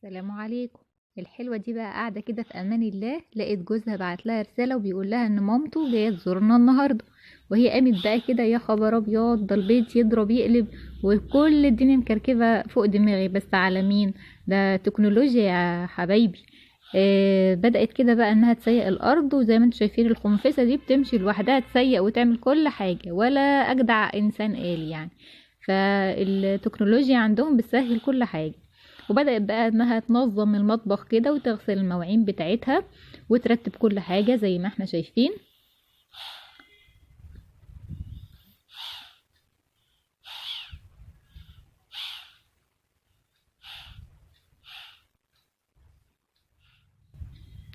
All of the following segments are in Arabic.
السلام عليكم. الحلوة دي بقى قاعدة كده في امان الله، لقيت جوزها بعت لها رسالة وبيقول لها ان مامته جاية تزورنا النهاردة. وهي قامت بقى كده، يا خبر ابيض، ده البيت يضرب يقلب وكل الدنيا مكركبة فوق دماغي. بس على مين؟ ده تكنولوجيا يا حبايبي. بدأت كده بقى انها تسيق الارض، وزي ما انتم شايفين الخنفسة دي بتمشي لوحدها، تسيق وتعمل كل حاجة، ولا اجدع انسان آلي يعني. فالتكنولوجيا عندهم بتسهل كل حاجة. وبدأت بقى انها تنظم المطبخ كده وتغسل المواعين بتاعتها وترتب كل حاجة زي ما احنا شايفين.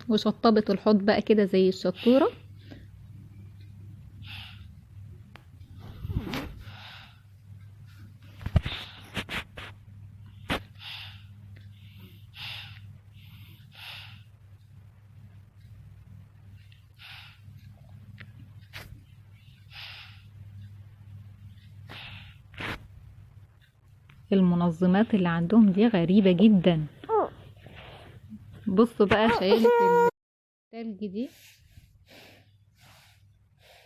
وشطبت الحوض بقى كده زي الشطورة. المنظمات اللي عندهم دي غريبة جدا. بصوا بقى شايلة التلج دي.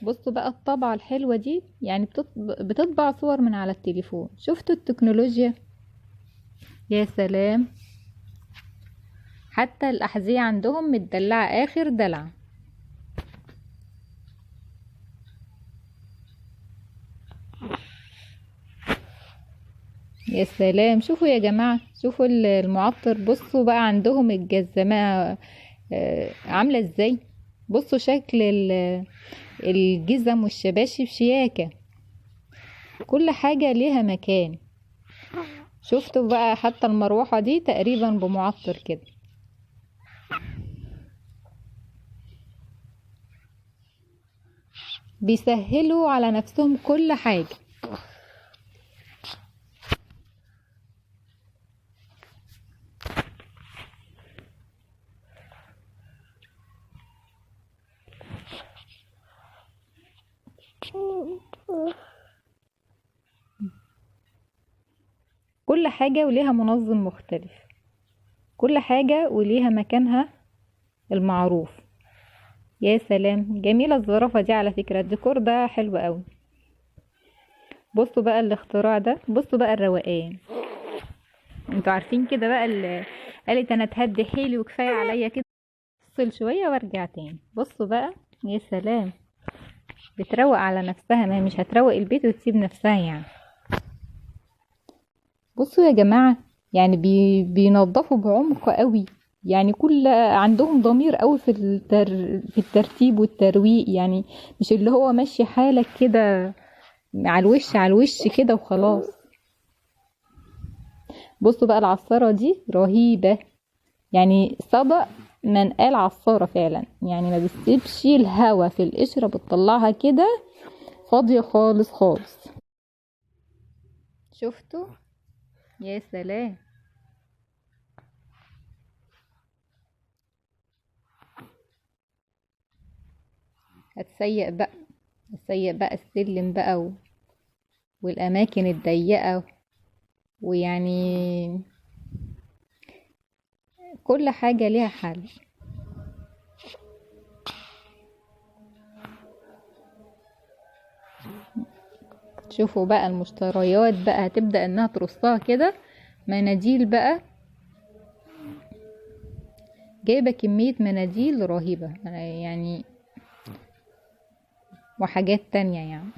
بصوا بقى الطبعة الحلوة دي، يعني بتطبع صور من على التليفون. شفتوا التكنولوجيا؟ يا سلام. حتى الأحذية عندهم متدلعة آخر دلع. يا سلام، شوفوا يا جماعة، شوفوا المعطر. بصوا بقى عندهم الجزمة عاملة ازاي. بصوا شكل الجزم والشباشب شياكة. كل حاجة ليها مكان. شفتوا بقى حتى المروحة دي تقريبا بمعطر كده. بيسهلوا على نفسهم كل حاجة. كل حاجة وليها منظم مختلف. كل حاجة وليها مكانها المعروف. يا سلام، جميلة الزرافة دي على فكرة. الديكور ده حلو قوي. بصوا بقى الاختراع ده، بصوا بقى الروقان. انتوا عارفين كده بقى اللي قالت انا اتهدي حيلي وكفاية عليا كده، افصل شوية وارجع تاني. بصوا بقى، يا سلام. بتروق على نفسها، ما هي مش هتروق البيت وتسيب نفسها يعني. بصوا يا جماعة، يعني بينظفوا بعمق قوي. يعني كل عندهم ضمير قوي في الترتيب والترويق يعني. مش اللي هو ماشي حالك كده على الوش على الوش كده وخلاص. بصوا بقى العصارة دي رهيبة. يعني صدق من قال عصارة فعلا. يعني ما بتسيبش الهوا في القشرة، بتطلعها كده فاضية خالص خالص. شفتوا؟ يا سلام. هتسيق بقى، هتسيق بقى السلم بقى والأماكن الضيقة. ويعني كل حاجة ليها حل. شوفوا بقى المشتريات بقى هتبدأ انها ترصها كده. مناديل بقى، جايبة كمية مناديل رهيبة يعني، وحاجات تانية يعني.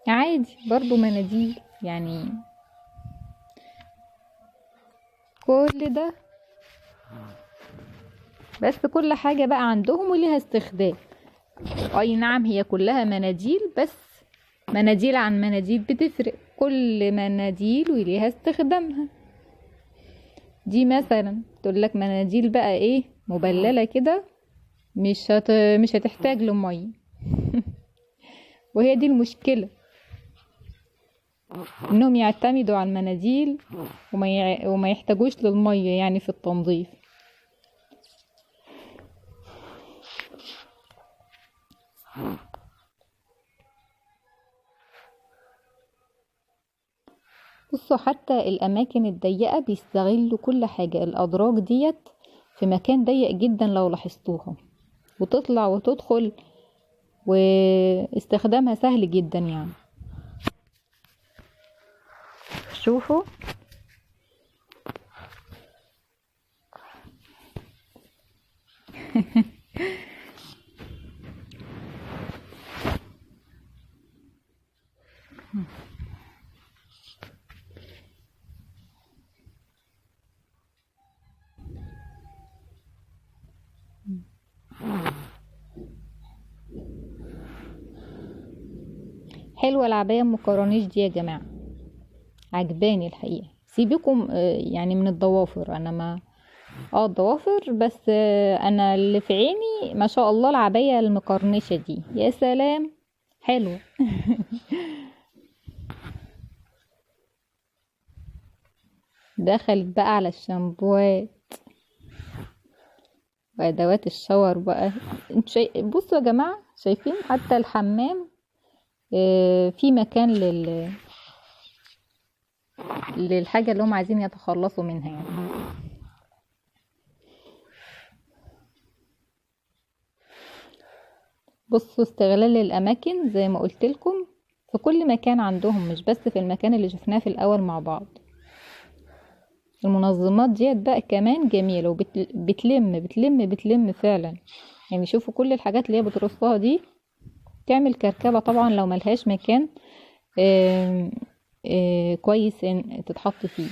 عادي برضو مناديل يعني. كل ده، بس كل حاجة بقى عندهم وليها استخدام. اي نعم، هي كلها مناديل، بس مناديل عن مناديل بتفرق. كل مناديل وليها استخدامها. دي مثلا تقول لك مناديل بقى ايه، مبللة كده، مش هتحتاج لمية. وهي دي المشكلة، انهم يعتمدوا على المناديل وما يحتاجوش للمية يعني في التنظيف. بصوا حتى الاماكن الضيقة بيستغلوا كل حاجة، الادراج ديت في مكان ضيق جدا لو لاحظتوها، وتطلع وتدخل، واستخدامها سهل جدا يعني. شوفوا حلوة العباية ام كرانيش دي يا جماعة، عجباني الحقيقة. سيبكم يعني من الضوافر، انا ما الضوافر بس، انا اللي في عيني ما شاء الله العباية المقرنشة دي، يا سلام حلوة. دخلت بقى على الشامبوات وادوات الشاور بقى. بصوا يا جماعة، شايفين حتى الحمام في مكان للحاجة اللي هم عايزين يتخلصوا منها يعني. بصوا استغلال الاماكن زي ما قلت لكم في كل مكان عندهم، مش بس في المكان اللي شفناه في الاول مع بعض. المنظمات ديت بقى كمان جميلة، وبتلم فعلا يعني. شوفوا كل الحاجات اللي هي بترصها دي تعمل كركبة طبعا لو ملهاش مكان كويس ان تتحط فيه.